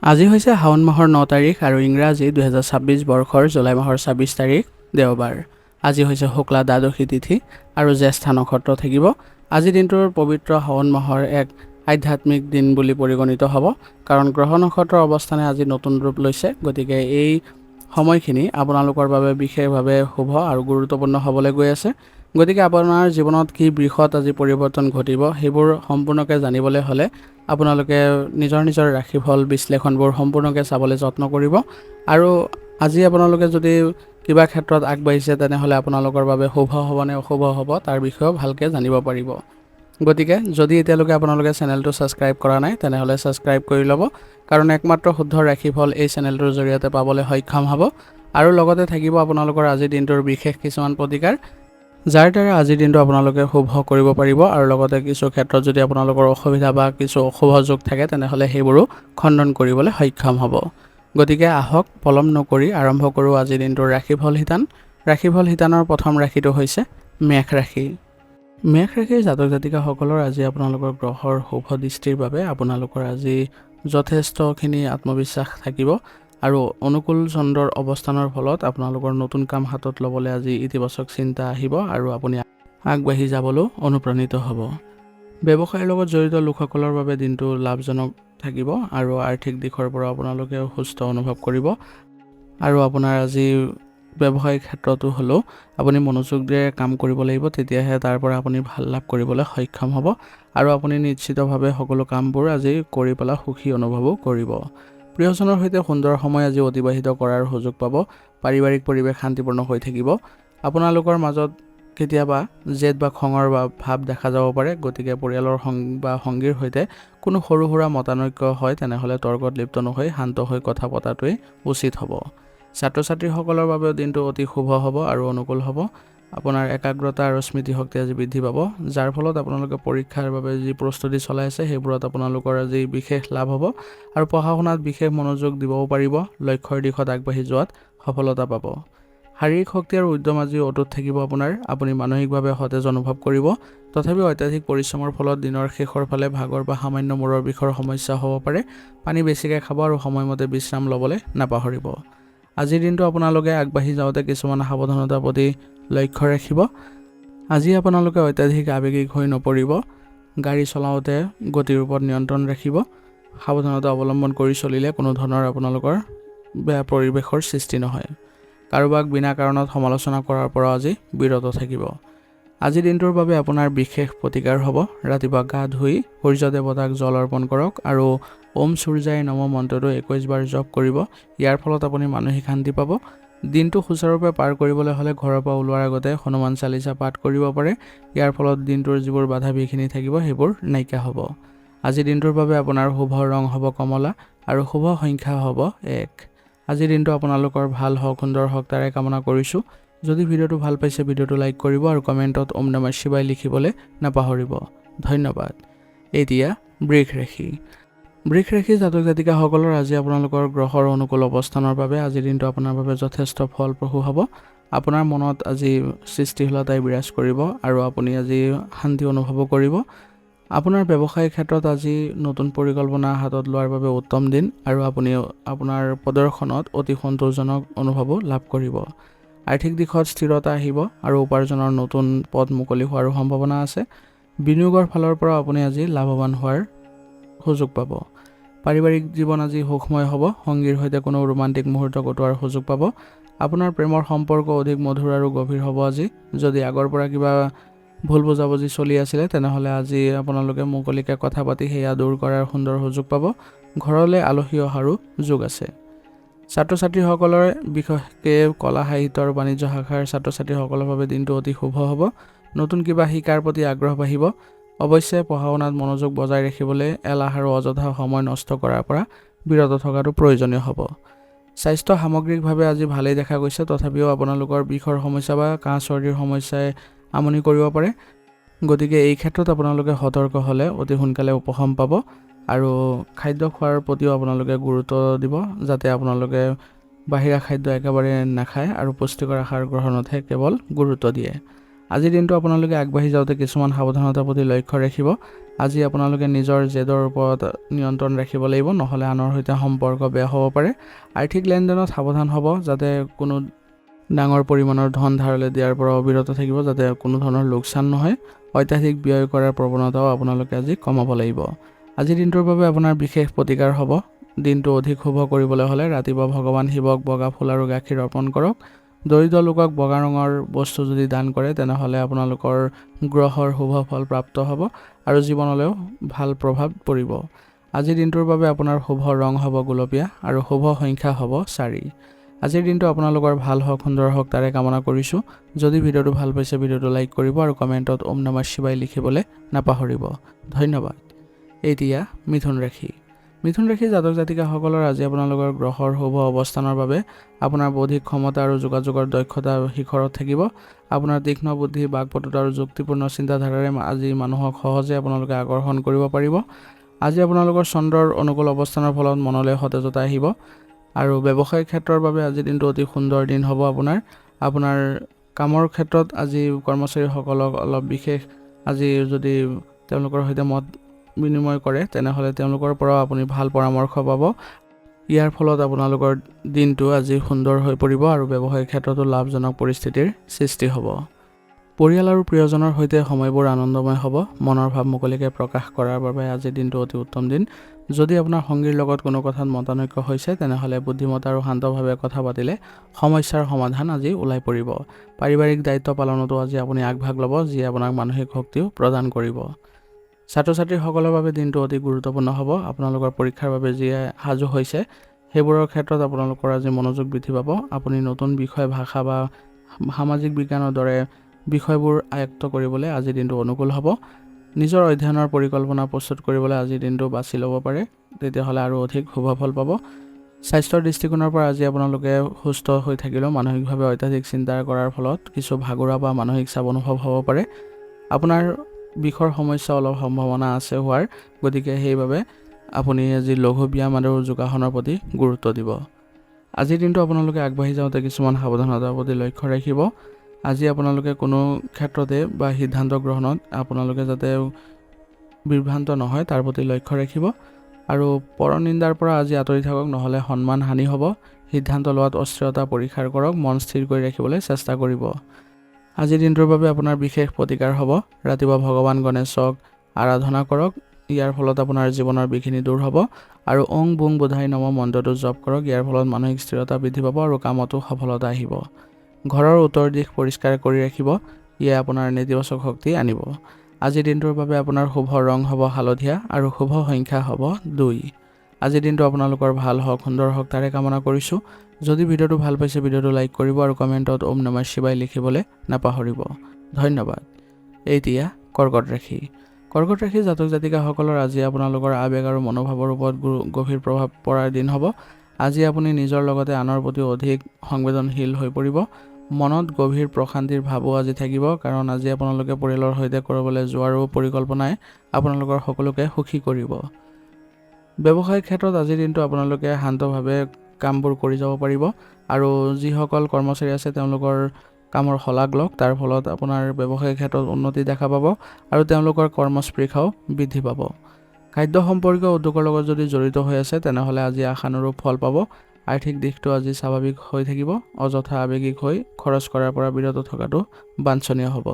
আজি হৈছে শাওণ মাহৰ 9 তাৰিখ আৰু ইংৰাজী 2026 বৰ্ষৰ জুলাই মাহৰ 26 তাৰিখ দেওবাৰ। আজি হৈছে শুক্লা দ্বাদশী তিথি আৰু জ্যেষ্ঠা নক্ষত্ৰ থাকিব। আজি দিনটোৰ পবিত্ৰ শাওণ মাহৰ এক আধ্যাত্মিক দিন বুলি পৰিগণিত হ'ব, কাৰণ গ্ৰহ নক্ষত্ৰৰ অৱস্থানে আজি নতুন ৰূপ লৈছে। গতিকে এই সময়খিনি আপোনালোকৰ বাবে বিশেষভাৱে শুভ আৰু গুৰুত্বপূৰ্ণ হ'বলৈ গৈ আছে। গতিকে আপোনাৰ জীৱনত কি বৃহৎ আজি পৰিৱৰ্তন ঘটিব সেইবোৰ সম্পূৰ্ণকৈ জানিবলৈ হ'লে আপোনালোকে নিজৰ ৰাশিফল বিশ্লেষণবোৰ সম্পূৰ্ণকৈ চাবলৈ যত্ন কৰিব। আৰু আজি আপোনালোকে যদি কিবা ক্ষেত্ৰত আগবাঢ়িছে তেনেহ'লে আপোনালোকৰ বাবে শুভ হ'ব নে অশুভ হ'ব তাৰ বিষয়েও ভালকৈ জানিব পাৰিব। গতিকে যদি এতিয়ালৈকে আপোনালোকে চেনেলটো ছাবস্ক্ৰাইব কৰা নাই তেনেহ'লে ছাবস্ক্ৰাইব কৰি ল'ব, কাৰণ একমাত্ৰ শুদ্ধ ৰাশিফল এই চেনেলটোৰ জৰিয়তে পাবলৈ সক্ষম হ'ব। আৰু লগতে থাকিব আপোনালোকৰ আজিৰ দিনটোৰ বিশেষ কিছুমান প্ৰতিকাৰ, যাৰ দ্বাৰা আজিৰ দিনটো আপোনালোকে শুভ কৰিব পাৰিব। আৰু লগতে কিছু ক্ষেত্ৰত যদি আপোনালোকৰ অসুবিধা বা কিছু অশুভ যোগ থাকে তেনেহ'লে সেইবোৰো খণ্ডন কৰিবলৈ সক্ষম হ'ব। গতিকে আহক পলম নকৰি আৰম্ভ কৰোঁ আজিৰ দিনটোৰ ৰাশিফল শিতান। ৰাশিফল শিতানৰ প্ৰথম ৰাশিটো হৈছে মেষ ৰাশি। মেষ ৰাশিৰ জাতক জাতিকাসকলৰ আজি আপোনালোকৰ গ্ৰহৰ শুভ দৃষ্টিৰ বাবে আপোনালোকৰ আজি যথেষ্টখিনি আত্মবিশ্বাস থাকিব। আৰু অনুকূল চন্দ্ৰৰ অৱস্থানৰ ফলত আপোনালোকৰ নতুন কাম হাতত ল'বলৈ আজি ইতিবাচক চিন্তা আহিব আৰু আপুনি আগবাঢ়ি যাবলৈও অনুপ্ৰাণিত হ'ব। ব্যৱসায়ৰ লগত জড়িত লোকসকলৰ বাবে দিনটো লাভজনক থাকিব আৰু আৰ্থিক দিশৰ পৰা আপোনালোকে সুস্থ অনুভৱ কৰিব। আৰু আপোনাৰ আজি ব্যৱসায়িক ক্ষেত্ৰতো হ'লেও আপুনি মনোযোগেৰে কাম কৰিব লাগিব, তেতিয়াহে তাৰ পৰা আপুনি ভাল লাভ কৰিবলৈ সক্ষম হ'ব। আৰু আপুনি নিশ্চিতভাৱে সকলো কামবোৰ আজি কৰি পেলাই সুখী অনুভৱো কৰিব। প্ৰিয়জনৰ সৈতে সুন্দৰ সময় আজি অতিবাহিত কৰাৰ সুযোগ পাব। পাৰিবাৰিক পৰিৱেশ শান্তিপূৰ্ণ হৈ থাকিব। আপোনালোকৰ মাজত কেতিয়াবা জেদ বা খঙৰ ভাৱ দেখা যাব পাৰে। গতিকে পৰিয়ালৰ সংগীৰ সৈতে কোনো সৰু সুৰা মতানৈক্য হয় তেনেহ'লে তৰ্কত লিপ্ত নহৈ শান্ত হৈ কথা পতাটোৱেই উচিত হ'ব। ছাত্ৰ ছাত্ৰীসকলৰ বাবেও দিনটো অতি শুভ হ'ব আৰু অনুকূল হ'ব। আপোনাৰ একাগ্ৰতা আৰু স্মৃতিশক্তি আজি বৃদ্ধি পাব, যাৰ ফলত আপোনালোকে পৰীক্ষাৰ বাবে যি প্ৰস্তুতি চলাই আছে সেইবোৰত আপোনালোকৰ আজি বিশেষ লাভ হ'ব। আৰু পঢ়া শুনাত বিশেষ মনোযোগ দিবও পাৰিব। লক্ষ্যৰ দিশত আগবাঢ়ি যোৱাত সফলতা পাব। শাৰীৰিক শক্তি আৰু উদ্যম আজি অটুট থাকিব আপোনাৰ। আপুনি মানসিকভাৱে সতেজ অনুভৱ কৰিব। তথাপিও অত্যাধিক পৰিশ্ৰমৰ ফলত দিনৰ শেষৰ ফালে ভাগৰ বা সামান্য মূৰৰ বিষৰ সমস্যা হ'ব পাৰে। পানী বেছিকৈ খাব আৰু সময়মতে বিশ্ৰাম ল'বলৈ নাপাহৰিব। আজিৰ দিনটো আপোনালোকে আগবাঢ়ি যাওঁতে কিছুমান সাৱধানতাৰ প্ৰতি লক্ষ্য ৰাখিব। আজি আপোনালোকে অত্যাধিক আৱেগিক হৈ নপৰিব। গাড়ী চলাওঁতে গতিৰ ওপৰত নিয়ন্ত্ৰণ ৰাখিব। সাৱধানতা অৱলম্বন কৰি চলিলে কোনো ধৰণৰ আপোনালোকৰ বেয়া পৰিৱেশৰ সৃষ্টি নহয়। কাৰোবাক বিনা কাৰণত সমালোচনা কৰাৰ পৰা আজি বিৰত থাকিব। আজিৰ দিনটোৰ বাবে আপোনাৰ বিশেষ প্ৰতিকাৰ হ'ব। ৰাতিপুৱা গা ধুই সূৰ্য দেৱতাক জল অৰ্পণ কৰক আৰু ওম সূৰ্যায় নম মন্ত্ৰটো 21 বাৰ জপ কৰিব। ইয়াৰ ফলত আপুনি মানসিক শান্তি পাব। দিনটো সুচাৰুৰূপে পাৰ কৰিবলৈ হ'লে ঘৰৰ পৰা ওলোৱাৰ আগতে হনুমান চালিচা পাঠ কৰিব পাৰে। ইয়াৰ ফলত দিনটোৰ যিবোৰ বাধা বিঘিনি থাকিব সেইবোৰ নাইকিয়া হ'ব। আজিৰ দিনটোৰ বাবে আপোনাৰ শুভ ৰং হ'ব কমলা আৰু শুভ সংখ্যা হ'ব 1। আজিৰ দিনটো আপোনালোকৰ ভাল হওক, সুন্দৰ হওক তাৰে কামনা কৰিছোঁ। যদি ভিডিঅ'টো ভাল পাইছে ভিডিঅ'টো লাইক কৰিব আৰু কমেণ্টত ওম নমঃ শিৱায় লিখিবলৈ নাপাহৰিব। ধন্যবাদ। এতিয়া বৃষ ৰাশি। বৃষ ৰাশিৰ জাতক জাতিকাসকলৰ আজি আপোনালোকৰ গ্ৰহৰ অনুকূল অৱস্থানৰ বাবে আজিৰ দিনটো আপোনাৰ বাবে যথেষ্ট ফলপ্ৰসূ হ'ব। আপোনাৰ মনত আজি সৃষ্টিশীলতাই বিৰাজ কৰিব আৰু আপুনি আজি শান্তি অনুভৱো কৰিব। আপোনাৰ ব্যৱসায়িক ক্ষেত্ৰত আজি নতুন পৰিকল্পনা হাতত লোৱাৰ বাবে উত্তম দিন আৰু আপুনি আপোনাৰ প্ৰদৰ্শনত অতি সন্তোষজনক অনুভৱো লাভ কৰিব। আৰ্থিক দিশত স্থিৰতা আহিব আৰু উপাৰ্জনৰ নতুন পথ মুকলি হোৱাৰো সম্ভাৱনা আছে। বিনিয়োগৰ ফালৰ পৰা আপুনি আজি লাভৱান হোৱাৰ সুযোগ পাব। পাৰিবাৰিক জীৱন আজি সুখময় হ'ব। সংগীৰ সৈতে কোনো ৰোমান্টিক মুহূৰ্ত কটোৱাৰ সুযোগ পাব। আপোনাৰ প্ৰেমৰ সম্পৰ্ক অধিক মধুৰ আৰু গভীৰ হ'ব আজি। যদি আগৰ পৰা কিবা ভুল বুজাবুজি চলি আছিলে তেনেহ'লে আজি আপোনালোকে মুকলিকৈ কথা পাতি সেয়া দূৰ কৰাৰ সুন্দৰ সুযোগ পাব। ঘৰলৈ আলহী অহাৰো যোগ আছে। ছাত্ৰ ছাত্ৰীসকলৰ বিশেষকৈ কলা সাহিত্য আৰু বাণিজ্য শাখাৰ ছাত্ৰ ছাত্ৰীসকলৰ বাবে দিনটো অতি শুভ হ'ব। নতুন কিবা শিকাৰ প্ৰতি আগ্ৰহ বাঢ়িব। অৱশ্যে পঢ়া শুনাত মনোযোগ বজাই ৰাখিবলৈ এলাহ আৰু অযথা সময় নষ্ট কৰাৰ পৰা বিৰত থকাটো প্ৰয়োজনীয় হ'ব। স্বাস্থ্য সামগ্ৰিকভাৱে আজি ভালেই দেখা গৈছে, তথাপিও আপোনালোকৰ বিষৰ সমস্যা বা কাহ চৰ্দিৰ সমস্যাই আমনি কৰিব পাৰে। গতিকে এই ক্ষেত্ৰত আপোনালোকে সতৰ্ক হ'লে অতি সোনকালে উপশম পাব। আৰু খাদ্য খোৱাৰ প্ৰতিও আপোনালোকে গুৰুত্ব দিব, যাতে আপোনালোকে বাহিৰা খাদ্য একেবাৰে নাখায় আৰু পুষ্টিকৰ আহাৰ গ্ৰহণতহে কেৱল গুৰুত্ব দিয়ে। আজিৰ দিনটো আপোনালোকে আগবাঢ়ি যাওঁতে কিছুমান সাৱধানতাৰ প্ৰতি লক্ষ্য ৰাখিব। আজি আপোনালোকে নিজৰ জেদৰ ওপৰত নিয়ন্ত্ৰণ ৰাখিব লাগিব, নহ'লে আনৰ সৈতে সম্পৰ্ক বেয়া হ'ব পাৰে। আৰ্থিক লেনদেনত সাৱধান হ'ব, যাতে কোনো ডাঙৰ পৰিমাণৰ ধন ধাৰলৈ দিয়াৰ পৰা অবিৰত থাকিব, যাতে কোনো ধৰণৰ লোকচান নহয়। অত্যাধিক ব্যয় কৰাৰ প্ৰৱণতাও আপোনালোকে আজি কমাব লাগিব। আজিৰ দিনটোৰ বাবে আপোনাৰ বিশেষ প্ৰতিকাৰ হ'ব। দিনটো অধিক শুভ কৰিবলৈ হ'লে ৰাতিপুৱা ভগৱান শিৱক বগা ফুল আৰু গাখীৰ অৰ্পণ কৰক। দৰিদ্ৰ লোকক বগা ৰঙৰ বস্তু যদি দান কৰে তেনেহ'লে আপোনালোকৰ গ্ৰহৰ শুভ ফল প্ৰাপ্ত হ'ব আৰু জীৱনলৈও ভাল প্ৰভাৱ পৰিব। আজিৰ দিনটোৰ বাবে আপোনাৰ শুভ ৰং হ'ব গুলপীয়া আৰু শুভ সংখ্যা হ'ব 4। আজিৰ দিনটো আপোনালোকৰ ভাল হওক, সুন্দৰ হওক তাৰে কামনা কৰিছোঁ। যদি ভিডিঅ'টো ভাল পাইছে ভিডিঅ'টো লাইক কৰিব আৰু কমেণ্টত ওম নমঃ শিৱায় লিখিবলৈ নাপাহৰিব। ধন্যবাদ। এতিয়া মিথুন ৰাশি। মিথুন ৰাশি জাতক জাতিকাসকলৰ আজি আপোনালোকৰ গ্ৰহৰ শুভ অৱস্থানৰ বাবে আপোনাৰ বৌদ্ধিক ক্ষমতা আৰু যোগাযোগৰ দক্ষতা শিখৰত থাকিব। আপোনাৰ তীক্ষ্ণ বুদ্ধি, বাকপটুতা আৰু যুক্তিপূৰ্ণ চিন্তাধাৰাৰে আজি মানুহক সহজে আপোনালোকে আকৰ্ষণ কৰিব পাৰিব। আজি আপোনালোকৰ চন্দ্ৰৰ অনুকূল অৱস্থানৰ ফলত মনলৈ সতেজতা আহিব আৰু ব্যৱসায়িক ক্ষেত্ৰৰ বাবে আজি দিনটো অতি সুন্দৰ দিন হ'ব। আপোনাৰ কামৰ ক্ষেত্ৰত আজি কৰ্মচাৰীসকলক অলপ বিশেষ আজি যদি তেওঁলোকৰ সৈতে মত বিনিময় কৰে তেনেহ'লে তেওঁলোকৰ পৰাও আপুনি ভাল পৰামৰ্শ পাব। ইয়াৰ ফলত আপোনালোকৰ দিনটো আজি সুন্দৰ হৈ পৰিব আৰু ব্যৱসায়িক ক্ষেত্ৰতো লাভজনক পৰিস্থিতিৰ সৃষ্টি হ'ব। পৰিয়াল আৰু প্ৰিয়জনৰ সৈতে সময়বোৰ আনন্দময় হ'ব। মনৰ ভাৱ মুকলিকৈ প্ৰকাশ কৰাৰ বাবে আজিৰ দিনটো অতি উত্তম দিন। যদি আপোনাৰ সংগীৰ লগত কোনো কথাত মতানৈক্য হৈছে তেনেহ'লে বুদ্ধিমত্তা আৰু শান্তভাৱে কথা পাতিলে সমস্যাৰ সমাধান আজি ওলাই পৰিব। পাৰিবাৰিক দায়িত্ব পালনতো আজি আপুনি আগভাগ ল'ব, যিয়ে আপোনাক মানসিক শক্তিও প্ৰদান কৰিব। ছাত্ৰ ছাত্ৰীসকলৰ বাবে দিনটো অতি গুৰুত্বপূৰ্ণ হ'ব। আপোনালোকৰ পৰীক্ষাৰ বাবে যিয়ে সাজু হৈছে সেইবোৰৰ ক্ষেত্ৰত আপোনালোকৰ আজি মনোযোগ বৃদ্ধি পাব। আপুনি নতুন বিষয়, ভাষা বা সামাজিক বিজ্ঞানৰ দৰে বিষয়বোৰ আয়ত্ত কৰিবলৈ আজিৰ দিনটো অনুকূল হ'ব। নিজৰ অধ্যয়নৰ পৰিকল্পনা প্ৰস্তুত কৰিবলৈ আজিৰ দিনটো বাছি ল'ব পাৰে, তেতিয়াহ'লে আৰু অধিক শুভ ফল পাব। স্বাস্থ্যৰ দৃষ্টিকোণৰ পৰা আজি আপোনালোকে সুস্থ হৈ থাকিলেও মানসিকভাৱে অত্যাধিক চিন্তা কৰাৰ ফলত কিছু ভাগৰুৱা বা মানসিক চাপ অনুভৱ হ'ব পাৰে। আপোনাৰ বিষৰ সমস্যা অলপ সম্ভাৱনা আছে হোৱাৰ, গতিকে সেইবাবে আপুনি আজি লঘু ব্যায়াম আৰু যোগাসনৰ প্ৰতি গুৰুত্ব দিব। আজিৰ দিনটো আপোনালোকে আগবাঢ়ি যাওঁতে কিছুমান সাৱধানতাৰ প্ৰতি লক্ষ্য ৰাখিব। আজি আপোনালোকে কোনো ক্ষেত্ৰতে বা সিদ্ধান্ত গ্ৰহণত আপোনালোকে যাতে বিভ্ৰান্ত নহয় তাৰ প্ৰতি লক্ষ্য ৰাখিব আৰু পৰনিন্দাৰ পৰা আজি আঁতৰি থাকক, নহ'লে সন্মান হানি হ'ব। সিদ্ধান্ত লোৱাত অস্থিৰতা পৰিহাৰ কৰক, মন স্থিৰ কৰি ৰাখিবলৈ চেষ্টা কৰিব। আজিৰ দিনটোৰ বাবে আপোনাৰ বিশেষ প্ৰতিকাৰ হ'ব। ৰাতিপুৱা ভগৱান গণেশক আৰাধনা কৰক। ইয়াৰ ফলত আপোনাৰ জীৱনৰ বিঘিনি দূৰ হ'ব আৰু ওং বুং বোধাই নম মন্ত্ৰটো জপ কৰক। ইয়াৰ ফলত মানসিক স্থিৰতা বৃদ্ধি পাব আৰু কামতো সফলতা আহিব। ঘৰৰ উত্তৰ দিশ পৰিষ্কাৰ কৰি ৰাখিব, ইয়ে আপোনাৰ নেতিবাচক শক্তি আনিব। আজিৰ দিনটোৰ বাবে আপোনাৰ শুভ ৰং হ'ব হালধীয়া আৰু শুভ সংখ্যা হ'ব 2। আজিৰ দিনটো আপোনালোকৰ ভাল হওক, সুন্দৰ হওক তাৰে কামনা কৰিছোঁ। যদি ভিডিঅ'টো ভাল পাইছে ভিডিঅ'টো লাইক কৰিব আৰু কমেণ্টত ওম নমঃ শিৱায় লিখিবলৈ নাপাহৰিব। ধন্যবাদ। এতিয়া কৰ্কট ৰাশি। কৰ্কট ৰাশি জাতক জাতিকাসকলৰ আজি আপোনালোকৰ আৱেগ আৰু মনোভাৱৰ ওপৰত গভীৰ প্ৰভাৱ পৰাৰ দিন হ'ব। আজি আপুনি নিজৰ লগতে আনৰ প্ৰতি অধিক সংবেদনশীল হৈ পৰিব। মনত গভীৰ প্ৰশান্তিৰ ভাৱো আজি থাকিব, কাৰণ আজি আপোনালোকে পৰিয়ালৰ সৈতে ক'ৰবালৈ যোৱাৰো পৰিকল্পনাই আপোনালোকৰ সকলোকে সুখী কৰিব। ব্যৱসায়িক ক্ষেত্ৰত আজিৰ দিনটো আপোনালোকে শান্তভাৱে কামবোৰ কৰি যাব পাৰিব আৰু যিসকল কৰ্মচাৰী আছে তেওঁলোকৰ কামৰ শলাগ লওক। তাৰ ফলত আপোনাৰ ব্যৱসায়িক ক্ষেত্ৰত উন্নতি দেখা পাব আৰু তেওঁলোকৰ কৰ্মস্পৃহাও বৃদ্ধি পাব। খাদ্য সম্পৰ্কীয় উদ্যোগৰ লগত যদি জড়িত হৈ আছে তেনেহ'লে আজি আশানুৰূপ ফল পাব। আৰ্থিক দিশটো আজি স্বাভাৱিক হৈ থাকিব। অযথা আৱেগিক হৈ খৰচ কৰাৰ পৰা বিৰত থকাটো বাঞ্ছনীয় হ'ব।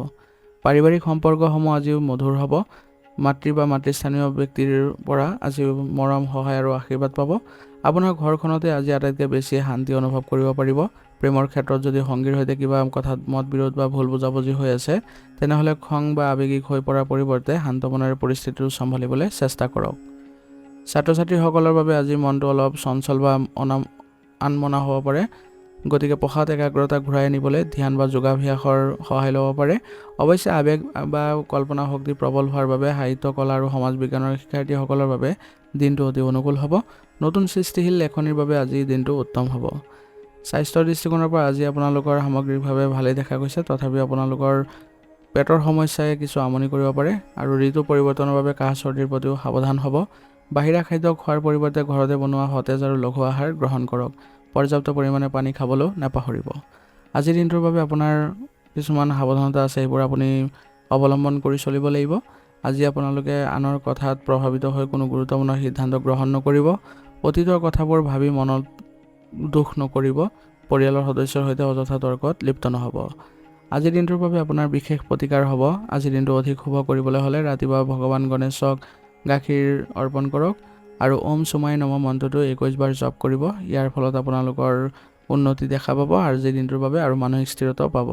পাৰিবাৰিক সম্পৰ্কসমূহ আজিও মধুৰ হ'ব। মাতৃ বা মাতৃস্থানীয় ব্যক্তিৰ পৰা আজি মৰম, সহায় আৰু আশীৰ্বাদ পাব। আপোনাৰ ঘৰখনতে আজি আটাইতকৈ বেছি শান্তি অনুভৱ কৰিব পাৰিব। প্ৰেমৰ ক্ষেত্ৰত যদি সংগীৰ সৈতে কিবা কথাত মত বিৰোধ বা ভুল বুজাবুজি হৈ আছে তেনেহ'লে খং বা আৱেগিক হৈ পৰাৰ পৰিৱৰ্তে শান্ত মনেৰে পৰিস্থিতিটো চম্ভালিবলৈ চেষ্টা কৰক। ছাত্ৰ ছাত্ৰীসকলৰ বাবে আজি মনটো অলপ চঞ্চল বা আনমনা হ'ব পাৰে, গতিকে পঢ়াত একাগ্ৰতা ঘূৰাই আনিবলৈ ধ্যান বা যোগাভ্যাসৰ সহায় ল'ব পাৰে। অৱশ্যে আৱেগ বা কল্পনা শক্তি প্ৰবল হোৱাৰ বাবে সাহিত্য, কলা আৰু সমাজ বিজ্ঞানৰ শিক্ষাৰ্থীসকলৰ বাবে দিনটো অতি অনুকূল হ'ব। নতুন সৃষ্টিশীল লেখনিৰ বাবে আজি দিনটো উত্তম হ'ব। স্বাস্থ্যৰ দৃষ্টিকোণৰ পৰা আজি আপোনালোকৰ সামগ্ৰিকভাৱে ভালেই দেখা গৈছে, তথাপিও আপোনালোকৰ পেটৰ সমস্যাই কিছু আমনি কৰিব পাৰে আৰু ঋতু পৰিৱৰ্তনৰ বাবে কাহ চৰ্দিৰ প্ৰতিও সাৱধান হ'ব। বাহিৰা খাদ্য খোৱাৰ পৰিৱৰ্তে ঘৰতে বনোৱা সতেজ আৰু লঘু আহাৰ গ্ৰহণ কৰক। পৰ্যাপ্ত পৰিমাণে পানী খাবলৈও নাপাহৰিব। আজিৰ দিনটোৰ বাবে আপোনাৰ কিছুমান সাৱধানতা আছে, সেইবোৰ আপুনি অৱলম্বন কৰি চলিব লাগিব। আজি আপোনালোকে আনৰ কথাত প্ৰভাৱিত হৈ কোনো গুৰুত্বপূৰ্ণ সিদ্ধান্ত গ্ৰহণ নকৰিব। অতীতৰ কথাবোৰ ভাবি মনত দুখ নকৰিব। পৰিয়ালৰ সদস্যৰ সৈতে অযথা তৰ্কত লিপ্ত নহ'ব। আজিৰ দিনটোৰ বাবে আপোনাৰ বিশেষ প্ৰতিকাৰ হ'ব। আজিৰ দিনটো অধিক শুভ কৰিবলৈ হ'লে ৰাতিপুৱা ভগৱান গণেশক গাখীৰ অৰ্পণ কৰক আৰু ওম সুমাই নম মন্ত্ৰটো 21 বাৰ জপ কৰিব। ইয়াৰ ফলত আপোনালোকৰ উন্নতি দেখা পাব। আজিৰ দিনটোৰ বাবে আৰু মানসিক স্থিৰতাও পাব।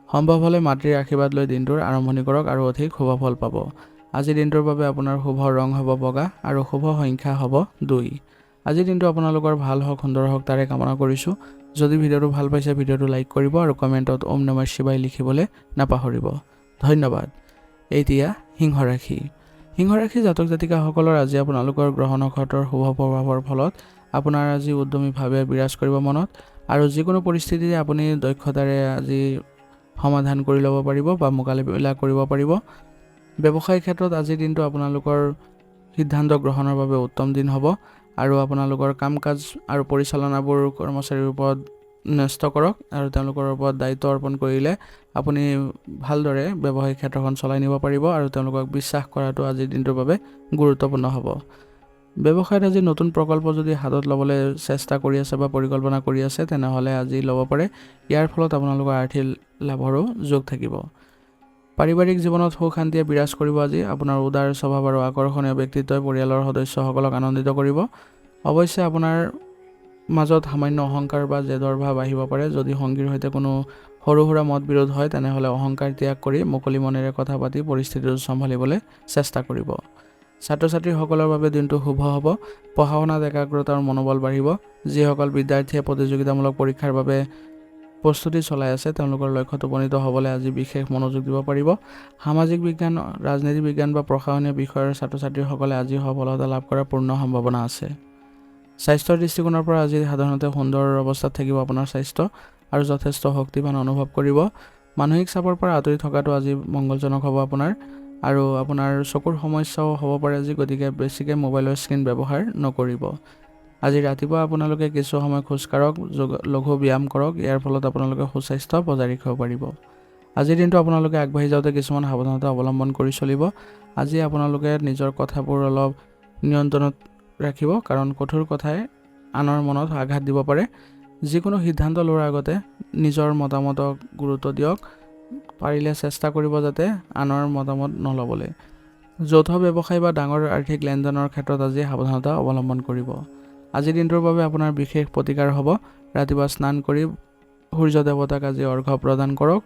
সম্ভৱ হ'লে মাতৃৰ আশীৰ্বাদ লৈ দিনটোৰ আৰম্ভণি কৰক আৰু অধিক শুভ ফল পাব। আজিৰ দিনটোৰ বাবে আপোনাৰ শুভ ৰং হ'ব বগা আৰু শুভ সংখ্যা হ'ব 2। আজিৰ দিনটো আপোনালোকৰ ভাল হওক, সুন্দৰ হওক তাৰে কামনা কৰিছোঁ। যদি ভিডিঅ'টো ভাল পাইছে ভিডিঅ'টো লাইক কৰিব আৰু কমেণ্টত ওম নমঃ শিৱায় লিখিবলৈ নাপাহৰিব। ধন্যবাদ। এতিয়া সিংহ ৰাশি। সিংহ ৰাশি জাতক জাতিকাসকলৰ আজি আপোনালোকৰ গ্ৰহ নক্ষত্ৰৰ শুভ প্ৰভাৱৰ ফলত আপোনাৰ আজি উদ্যমীভাৱে বিৰাজ কৰিব মনত আৰু যিকোনো পৰিস্থিতিতে আপুনি দক্ষতাৰে আজি সমাধান কৰি ল'ব পাৰিব বা মোকাবিলা কৰিব পাৰিব। ব্যৱসায়িক ক্ষেত্ৰত আজিৰ দিনটো আপোনালোকৰ সিদ্ধান্ত গ্ৰহণৰ বাবে উত্তম দিন হ'ব আৰু আপোনালোকৰ কাম কাজ আৰু পৰিচালনাবোৰ কৰ্মচাৰীৰ ওপৰত ন্যস্ত কৰক আৰু তেওঁলোকৰ ওপৰত দায়িত্ব অৰ্পণ কৰিলে আপুনি ভালদৰে ব্যৱসায়িক ক্ষেত্ৰখন চলাই নিব পাৰিব আৰু তেওঁলোকক বিশ্বাস কৰাটো আজিৰ দিনটোৰ বাবে গুৰুত্বপূৰ্ণ হ'ব। ব্যৱসায়ত আজি নতুন প্ৰকল্প যদি হাতত ল'বলৈ চেষ্টা কৰি আছে বা পৰিকল্পনা কৰি আছে তেনেহ'লে আজি ল'ব পাৰে। ইয়াৰ ফলত আপোনালোকৰ আৰ্থিক লাভৰো যোগ থাকিব। পাৰিবাৰিক জীৱনত সুখ শান্তিয়ে বিৰাজ কৰিব। আজি আপোনাৰ উদাৰ স্বভাৱ আৰু আকৰ্ষণীয় ব্যক্তিত্বই পৰিয়ালৰ সদস্যসকলক আনন্দিত কৰিব। অৱশ্যে আপোনাৰ মাজত সামান্য অহংকাৰ বা জেদৰ ভাৱ আহিব পাৰে। যদি সংগীৰ সৈতে কোনো সৰু সুৰা মত বিৰোধ হয় তেনেহ'লে অহংকাৰ ত্যাগ কৰি মুকলি মনেৰে কথা পাতি পৰিস্থিতিটো চম্ভালিবলৈ চেষ্টা কৰিব। ছাত্ৰ ছাত্ৰীসকলৰ বাবে দিনটো শুভ হ'ব। পঢ়া শুনাত একাগ্ৰতাৰ মনোবল বাঢ়িব। যিসকল বিদ্যাৰ্থীয়ে প্ৰতিযোগিতামূলক পৰীক্ষাৰ বাবে প্ৰস্তুতি চলাই আছে তেওঁলোকৰ লক্ষ্যত উপনীত হ'বলৈ আজি বিশেষ মনোযোগ দিব পাৰিব। সামাজিক বিজ্ঞান, ৰাজনীতি বিজ্ঞান বা প্ৰশাসনীয় বিষয়ৰ ছাত্ৰ ছাত্ৰীসকলে আজি সফলতা লাভ কৰাৰ পূৰ্ণ সম্ভাৱনা আছে। স্বাস্থ্যৰ দৃষ্টিকোণৰ পৰা আজি সাধাৰণতে সুন্দৰ অৱস্থাত থাকিব আপোনাৰ স্বাস্থ্য আৰু যথেষ্ট শক্তিৱান অনুভৱ কৰিব। মানসিক চাপৰ পৰা আঁতৰি থকাটো আজি মংগলজনক হ'ব আপোনাৰ আৰু আপোনাৰ চকুৰ সমস্যাও হ'ব পাৰে আজি, গতিকে বেছিকৈ মোবাইলৰ স্ক্ৰীণ ব্যৱহাৰ নকৰিব। আজি ৰাতিপুৱা আপোনালোকে কিছু সময় খোজকাঢ়ক, লঘু ব্যায়াম কৰক। ইয়াৰ ফলত আপোনালোকে সুস্বাস্থ্য বজাই ৰাখিব পাৰিব। আজিৰ দিনটো আপোনালোকে আগবাঢ়ি যাওঁতে কিছুমান সাৱধানতা অৱলম্বন কৰি চলিব। আজি আপোনালোকে নিজৰ কথাবোৰ অলপ নিয়ন্ত্ৰণত ৰাখিব, কাৰণ কঠোৰ কথাই আনৰ মনত আঘাত দিব পাৰে। যিকোনো সিদ্ধান্ত লোৱাৰ আগতে নিজৰ মতামতক গুৰুত্ব দিয়ক। পাৰিলে চেষ্টা কৰিব যাতে আনৰ মতামত নল'বলৈ। যৌথ ব্যৱসায় বা ডাঙৰ আৰ্থিক লেনদেনৰ ক্ষেত্ৰত আজি সাৱধানতা অৱলম্বন কৰিব। আজিৰ দিনটোৰ বাবে আপোনাৰ বিশেষ প্ৰতিকাৰ হ'ব। ৰাতিপুৱা স্নান কৰি সূৰ্য দেৱতাক আজি অৰ্ঘ্য প্ৰদান কৰক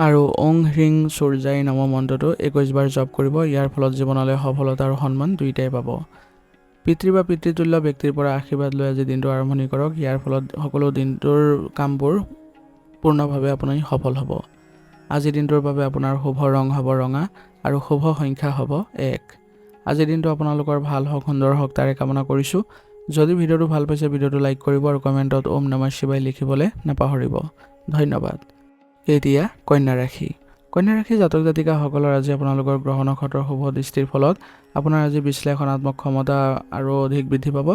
আৰু ওং হ্ৰীং সূৰ্যায় নম মন্ত্ৰটো 21 বাৰ জপ কৰিব। ইয়াৰ ফলত জীৱনলৈ সফলতা আৰু সন্মান দুয়োটাই পাব। পিতৃ বা পিতৃতুল্য ব্যক্তিৰ পৰা আশীৰ্বাদ লৈ আজি দিনটো আৰম্ভণি কৰক। ইয়াৰ ফলত সকলো দিনটোৰ কামবোৰ পূৰ্ণভাৱে আপুনি সফল হ'ব। আজিৰ দিনটোৰ বাবে আপোনাৰ শুভ ৰং হ'ব ৰঙা আৰু শুভ সংখ্যা হ'ব 1। আজিৰ দিনটো আপোনালোকৰ ভাল হওক, সুন্দৰ হওক তাৰে কামনা কৰিছোঁ। যদি ভিডিঅ'টো ভাল পাইছে ভিডিঅ'টো লাইক কৰিব আৰু কমেণ্টত ওম নমঃ শিৱায় লিখিবলৈ নাপাহৰিব। ধন্যবাদ। এতিয়া কন্যা ৰাশি। কন্যা ৰাশি জাতক জাতিকাসকলৰ আজি আপোনালোকৰ গ্ৰহ নক্ষত্ৰৰ শুভ দৃষ্টিৰ ফলত আপোনাৰ আজি বিশ্লেষণাত্মক ক্ষমতা আৰু অধিক বৃদ্ধি পাব।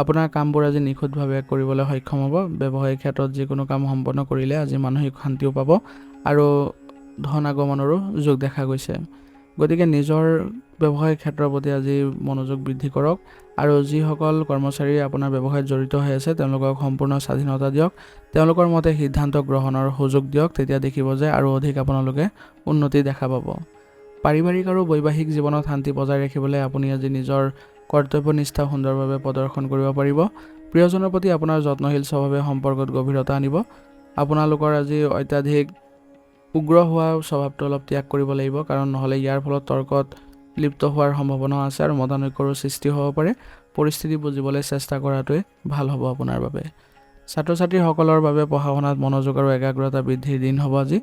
আপোনাৰ কামবোৰ আজি নিখুঁতভাৱে কৰিবলৈ সক্ষম হ'ব। ব্যৱসায়িক ক্ষেত্ৰত যিকোনো কাম সম্পন্ন কৰিলে আজি মানসিক শান্তিও পাব আৰু ধন আগমনৰো যোগ দেখা গৈছে। গতিকে নিজৰ ব্যৱসায়িক ক্ষেত্ৰৰ প্ৰতি আজি মনোযোগ বৃদ্ধি কৰক আৰু যিসকল কৰ্মচাৰী আপোনাৰ ব্যৱসায়ত জড়িত হৈ আছে তেওঁলোকক সম্পূৰ্ণ স্বাধীনতা দিয়ক। তেওঁলোকৰ মতে সিদ্ধান্ত গ্ৰহণৰ সুযোগ দিয়ক। তেতিয়া দেখিব যে আৰু অধিক আপোনালোকে উন্নতি দেখা পাব। পাৰিবাৰিক আৰু বৈবাহিক জীৱনত শান্তি বজাই ৰাখিবলৈ আপুনি আজি নিজৰ কৰ্তব্যনিষ্ঠা সুন্দৰভাৱে প্ৰদৰ্শন কৰিব পাৰিব। প্ৰিয়জনৰ প্ৰতি আপোনাৰ যত্নশীল স্বভাৱে সম্পৰ্কত গভীৰতা আনিব। আপোনালোকৰ আজি অত্যাধিক উগ্ৰ হোৱা স্বভাৱটো অলপ ত্যাগ কৰিব লাগিব, কাৰণ নহ'লে ইয়াৰ ফলত তৰ্কত লিপ্ত হোৱাৰ সম্ভাৱনা আছে আৰু মতানৈক্যৰো সৃষ্টি হ'ব পাৰে। পৰিস্থিতি বুজিবলৈ চেষ্টা কৰাটোৱে ভাল হ'ব আপোনাৰ বাবে। ছাত্ৰ ছাত্ৰীসকলৰ বাবে পঢ়া শুনাত মনোযোগ আৰু একাগ্ৰতা বৃদ্ধিৰ দিন হ'ব আজি।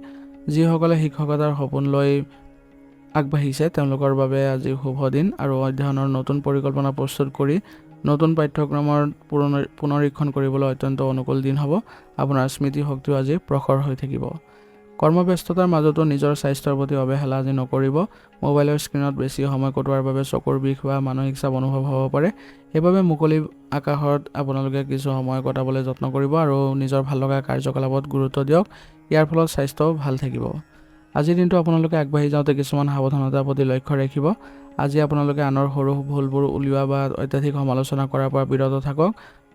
যিসকলে শিক্ষকতাৰ সপোন লৈ আগবাঢ়িছে তেওঁলোকৰ বাবে আজি শুভ দিন আৰু অধ্যয়নৰ নতুন পৰিকল্পনা প্ৰস্তুত কৰি নতুন পাঠ্যক্ৰমৰ পুনৰীক্ষণ কৰিবলৈ অত্যন্ত অনুকূল দিন হ'ব। আপোনাৰ স্মৃতিশক্তিও আজি প্ৰখৰ হৈ থাকিব। কৰ্মব্যস্ততাৰ মাজতো নিজৰ স্বাস্থ্যৰ প্ৰতি অৱহেলা আজি নকৰিব। মোবাইলৰ স্ক্ৰীণত বেছি সময় কটোৱাৰ বাবে চকুৰ বিষ বা মানসিক চাপ অনুভৱ হ'ব পাৰে। সেইবাবে মুকলি আকাশত আপোনালোকে কিছু সময় কটাবলৈ যত্ন কৰিব আৰু নিজৰ ভাল লগা কাৰ্যকলাপত গুৰুত্ব দিয়ক। ইয়াৰ ফলত স্বাস্থ্যও ভাল থাকিব। আজিৰ দিনটো আপোনালোকে আগবাঢ়ি যাওঁতে কিছুমান সাৱধানতাৰ প্ৰতি লক্ষ্য ৰাখিব। আজি আপোনালোকে আনৰ সৰু ভুলবোৰ উলিওৱা বা অত্যাধিক সমালোচনা কৰাৰ পৰা বিৰত থাকক।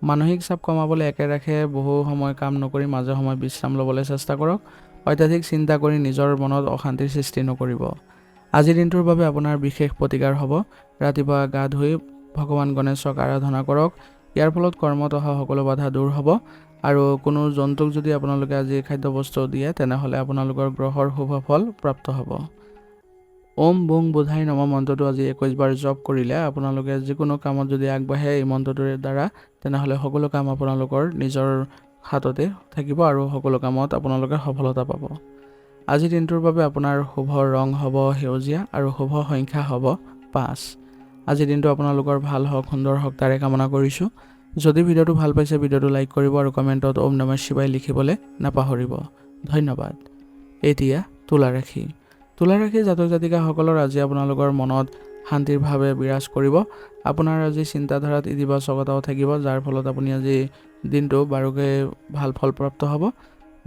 মানসিক চাপ কমাবলৈ একেৰাখে বহু সময় কাম নকৰি মাজে সময়ে বিশ্ৰাম ল'বলৈ চেষ্টা কৰক। অত্যাধিক চিন্তা কৰি নিজৰ মনত অশান্তিৰ সৃষ্টি নকৰিব। আজিৰ দিনটোৰ বাবে আপোনাৰ বিশেষ প্ৰতিকাৰ হ'ব। ৰাতিপুৱা গা ধুই ভগৱান গণেশক আৰাধনা কৰক। ইয়াৰ ফলত কৰ্মত অহা সকলো বাধা দূৰ হ'ব। আৰু কোনো জন্তুক যদি আপোনালোকে আজি খাদ্যবস্তু দিয়ে তেনেহ'লে আপোনালোকৰ গ্ৰহৰ শুভ ফল প্ৰাপ্ত হ'ব। ওম বুং বুধাই নম মন্ত্ৰটো আজি 21 বাৰ জপ কৰিলে আপোনালোকে যিকোনো কামত যদি আগবাঢ়ে এই মন্ত্ৰটোৰ দ্বাৰা তেনেহ'লে সকলো কাম আপোনালোকৰ নিজৰ হাততে থাকিব আৰু সকলো কামত আপোনালোকে সফলতা পাব। আজিৰ দিনটোৰ বাবে আপোনাৰ শুভ ৰং হ'ব সেউজীয়া আৰু শুভ সংখ্যা হ'ব 5। আজিৰ দিনটো আপোনালোকৰ ভাল হওক, সুন্দৰ হওক তাৰে কামনা কৰিছোঁ। যদি ভিডিঅ'টো ভাল পাইছে ভিডিঅ'টো লাইক কৰিব আৰু কমেণ্টত ওম নমঃ শিৱায় লিখিবলৈ নাপাহৰিব। ধন্যবাদ। এতিয়া তুলা ৰাশি। তুলা ৰাশি জাতক জাতিকাসকলৰ আজি আপোনালোকৰ মনত শান্তিৰ ভাৱে বিৰাজ কৰিব। আপোনাৰ আজি চিন্তাধাৰাত ইতিবাচকতাও থাকিব, যাৰ ফলত আপুনি আজি দিনটো বাৰুকৈ ভাল ফল প্ৰাপ্ত হ'ব।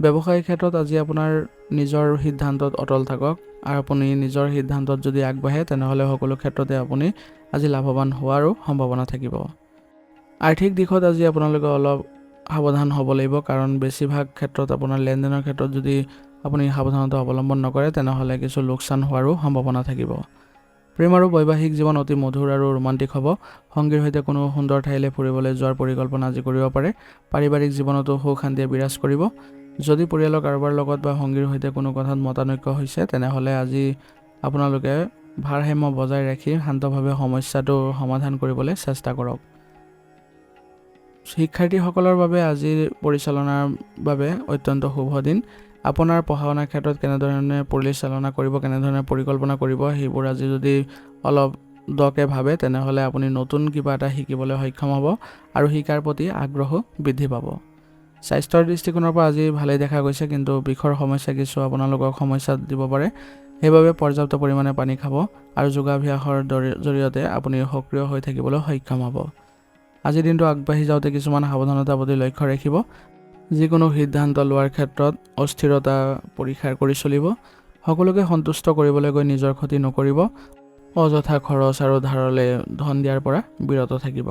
ব্যৱসায়িক ক্ষেত্ৰত আজি আপোনাৰ নিজৰ সিদ্ধান্তত অটল থাকক আৰু আপুনি নিজৰ সিদ্ধান্তত যদি আগবাঢ়ে তেনেহ'লে সকলো ক্ষেত্ৰতে আপুনি আজি লাভৱান হোৱাৰো সম্ভাৱনা থাকিব। আৰ্থিক দিশত আজি আপোনালোকে অলপ সাৱধান হ'ব লাগিব, কাৰণ বেছিভাগ ক্ষেত্ৰত আপোনাৰ লেনদেনৰ ক্ষেত্ৰত যদি আপুনি সাৱধানতা অৱলম্বন নকৰে তেনেহ'লে কিছু লোকচান হোৱাৰো সম্ভাৱনা থাকিব। প্ৰেম আৰু বৈবাহিক জীৱন অতি মধুৰ আৰু ৰোমান্টিক হ'ব। সংগীৰ সৈতে কোনো সুন্দৰ ঠাইলৈ ফুৰিবলৈ যোৱাৰ পৰিকল্পনা আজি কৰিব পাৰে। পাৰিবাৰিক জীৱনতো সুখ শান্তিয়ে বিৰাজ কৰিব। যদি পৰিয়ালৰ কাৰোবাৰ লগত বা সংগীৰ সৈতে কোনো কথাত মতানৈক্য হৈছে তেনেহ'লে আজি আপোনালোকে ভাৰসাম্য বজাই ৰাখি শান্তভাৱে সমস্যাটো সমাধান কৰিবলৈ চেষ্টা কৰক। শিক্ষাৰ্থীসকলৰ বাবে আজিৰ পৰিচালনাৰ বাবে অত্যন্ত শুভ দিন। আপোনাৰ পঢ়া শুনাৰ ক্ষেত্ৰত কেনেধৰণে পৰিচালনা কৰিব, কেনেধৰণে পৰিকল্পনা কৰিব সেইবোৰ আজি যদি অলপ দকে ভাবে তেনেহ'লে আপুনি নতুন কিবা এটা শিকিবলৈ সক্ষম হ'ব আৰু শিকাৰ প্ৰতি আগ্ৰহো বৃদ্ধি পাব। স্বাস্থ্যৰ দৃষ্টিকোণৰ পৰা আজি ভালেই দেখা গৈছে, কিন্তু বিষৰ সমস্যা কিছু আপোনালোকক সমস্যাত দিব পাৰে। সেইবাবে পৰ্যাপ্ত পৰিমাণে পানী খাব আৰু যোগাভ্যাসৰ জৰিয়তে আপুনি সক্ৰিয় হৈ থাকিবলৈ সক্ষম হ'ব। আজিৰ দিনটো আগবাঢ়ি যাওঁতে কিছুমান সাৱধানতাৰ প্ৰতি লক্ষ্য ৰাখিব। যিকোনো সিদ্ধান্ত লোৱাৰ ক্ষেত্ৰত অস্থিৰতা পৰীক্ষা কৰি চলিব। সকলোকে সন্তুষ্ট কৰিবলৈ গৈ নিজৰ ক্ষতি নকৰিব। অযথা খৰচ আৰু ধাৰলৈ ধন দিয়াৰ পৰা বিৰত থাকিব।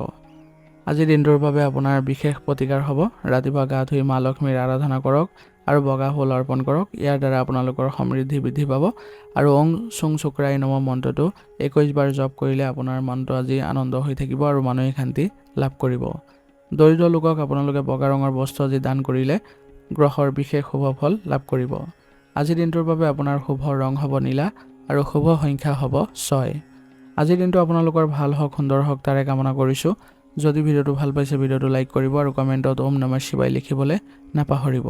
আজিৰ দিনটোৰ বাবে আপোনাৰ বিশেষ প্ৰতিকাৰ হ'ব। ৰাতিপুৱা গা ধুই মা লক্ষ্মীৰ আৰাধনা কৰক আৰু বগা ফুল অৰ্পণ কৰক। ইয়াৰ দ্বাৰা আপোনালোকৰ সমৃদ্ধি বৃদ্ধি পাব। আৰু ওং চুং চুক্ৰাই নম মন্ত্ৰটো 21 বাৰ জপ কৰিলে আপোনাৰ মনটো আজি আনন্দ হৈ থাকিব আৰু মানসিক শান্তি লাভ কৰিব। দৰিদ্ৰ লোকক আপোনালোকে বগা ৰঙৰ বস্তু আজি দান কৰিলে গ্ৰহৰ বিশেষ শুভ ফল লাভ কৰিব। আজিৰ দিনটোৰ বাবে আপোনাৰ শুভ ৰং হ'ব নীলা আৰু শুভ সংখ্যা হ'ব 6। আজিৰ দিনটো আপোনালোকৰ ভাল হওক, সুন্দৰ হওক তাৰে কামনা কৰিছোঁ। যদি ভিডিঅ'টো ভাল পাইছে ভিডিঅ'টো লাইক কৰিব আৰু কমেণ্টত ওম নমঃ শিৱায় লিখিবলৈ নাপাহৰিব।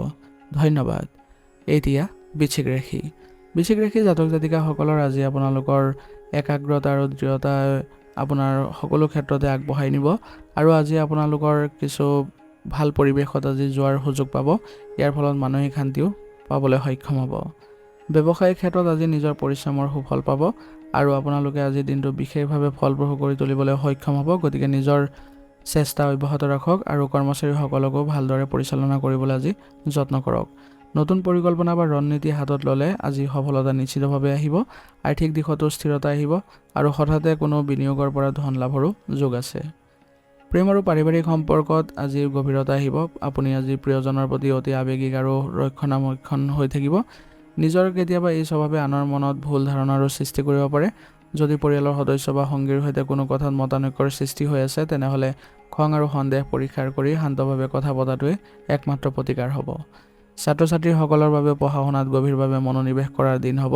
ধন্যবাদ। এতিয়া বৃশ্চিক ৰাশি। বৃশ্চিক ৰাশি জাতক জাতিকাসকলৰ আজি আপোনালোকৰ একাগ্ৰতা আৰু দৃঢ়তা আপোনাৰ সকলো ক্ষেত্ৰতে আগবঢ়াই নিব আৰু আজি আপোনালোকৰ কিছু ভাল পৰিৱেশত আজি যোৱাৰ সুযোগ পাব। ইয়াৰ ফলত মানসিক শান্তিও পাবলৈ সক্ষম হ'ব। ব্যৱসায়িক ক্ষেত্ৰত আজি নিজৰ পৰিশ্ৰমৰ সুফল পাব আৰু আপোনালোকে আজি দিনটো বিশেষভাৱে ফলপ্ৰসূ কৰি তুলিবলৈ সক্ষম হ'ব। গতিকে নিজৰ চেষ্টা অব্যাহত ৰাখক আৰু কৰ্মচাৰীসকলকো ভালদৰে পৰিচালনা কৰিবলৈ আজি যত্ন কৰক। নতুন পৰিকল্পনা বা ৰণনীতি হাতত ল'লে আজি সফলতা নিশ্চিতভাৱে আহিব। আৰ্থিক দিশতো স্থিৰতা আহিব আৰু হঠাতে কোনো বিনিয়োগৰ পৰা ধন লাভৰো যোগ আছে। প্ৰেম আৰু পাৰিবাৰিক সম্পৰ্কত আজি গভীৰতা আহিব। আপুনি আজি প্ৰিয়জনৰ প্ৰতি অতি আৱেগিক আৰু ৰক্ষণাবেক্ষণ হৈ থাকিব। নিজৰ কেতিয়াবা এই স্বভাৱে আনৰ মনত ভুল ধাৰণাৰো সৃষ্টি কৰিব পাৰে। যদি পৰিয়ালৰ সদস্য বা সংগীৰ সৈতে কোনো কথাত মতানৈক্যৰ সৃষ্টি হৈ আছে তেনেহ'লে খং আৰু সন্দেহ পৰীক্ষা কৰি শান্তভাৱে কথা পতাটোৱে একমাত্ৰ প্ৰতিকাৰ হ'ব। ছাত্ৰ ছাত্ৰীসকলৰ বাবে পঢ়া শুনাত গভীৰভাৱে মনোনিৱেশ কৰাৰ দিন হ'ব।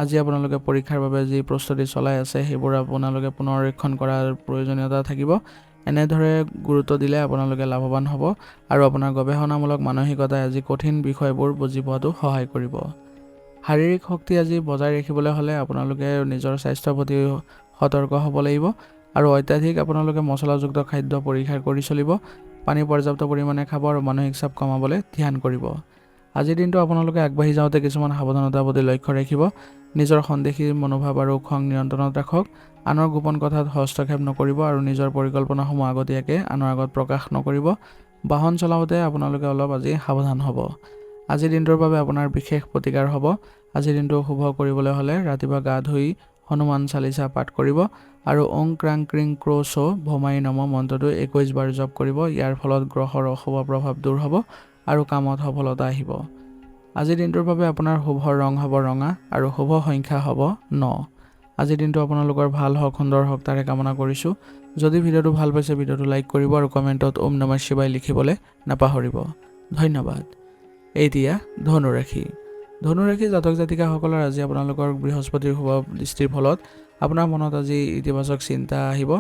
আজি আপোনালোকে পৰীক্ষাৰ বাবে যি প্ৰস্তুতি চলাই আছে সেইবোৰ আপোনালোকে পুনৰীক্ষণ কৰাৰ প্ৰয়োজনীয়তা থাকিব। এনেদৰে গুৰুত্ব দিলে আপোনালোকে লাভৱান হ'ব আৰু আপোনাৰ গৱেষণামূলক মানসিকতাই আজি কঠিন বিষয়বোৰ বুজি পোৱাটো সহায় কৰিব। শাৰীৰিক শক্তি আজি বজাই ৰাখিবলৈ হ'লে আপোনালোকে নিজৰ স্বাস্থ্যৰ প্ৰতি সতৰ্ক হ'ব লাগিব আৰু অত্যাধিক আপোনালোকে মছলাযুক্ত খাদ্য পৰীক্ষা কৰি চলিব। পানী পৰ্যাপ্ত পৰিমাণে খাব আৰু মানসিক চাপ কমাবলৈ ধ্যান কৰিব। আজিৰ দিনটো আপোনালোকে আগবাঢ়ি যাওঁতে কিছুমান সাৱধানতাৰ প্ৰতি লক্ষ্য ৰাখিব। নিজৰ সন্দেহী মনোভাৱ আৰু খং নিয়ন্ত্ৰণত ৰাখক। আনৰ গোপন কথাত হস্তক্ষেপ নকৰিব আৰু নিজৰ পৰিকল্পনাসমূহ আগতীয়াকৈ আনৰ আগত প্ৰকাশ নকৰিব। বাহন চলাওঁতে আপোনালোকে অলপ আজি সাৱধান হ'ব। আজিৰ দিনটোৰ বাবে আপোনাৰ বিশেষ প্ৰতিকাৰ হ'ব। আজিৰ দিনটো শুভ কৰিবলৈ হ'লে ৰাতিপুৱা গা ধুই হনুমান চালিচা পাঠ কৰিব আৰু ওং ক্ৰাং ক্ৰিং ক্ৰো চ ভমাই নম মন্ত্ৰটো 21 বাৰ জপ কৰিব। ইয়াৰ ফলত গ্ৰহৰ অশুভ প্ৰভাৱ দূৰ হ'ব আৰু কামত সফলতা আহিব। আজিৰ দিনটোৰ বাবে আপোনাৰ শুভ ৰং হ'ব ৰঙা আৰু শুভ সংখ্যা হ'ব 9। আজিৰ দিনটো আপোনালোকৰ ভাল হওক, সুন্দৰ হওক তাৰে কামনা কৰিছোঁ। যদি ভিডিঅ'টো ভাল পাইছে ভিডিঅ'টো লাইক কৰিব আৰু কমেণ্টত ওম নমঃ শিৱায় লিখিবলৈ নাপাহৰিব। ধন্যবাদ। এতিয়া ধনুৰাশি। ধনুৰাশি জাতক জাতিকাসকলৰ আজি আপোনালোকৰ বৃহস্পতিৰ শুভ দৃষ্টিৰ ফলত আপোনাৰ মনত আজি ইতিবাচক চিন্তা আহিব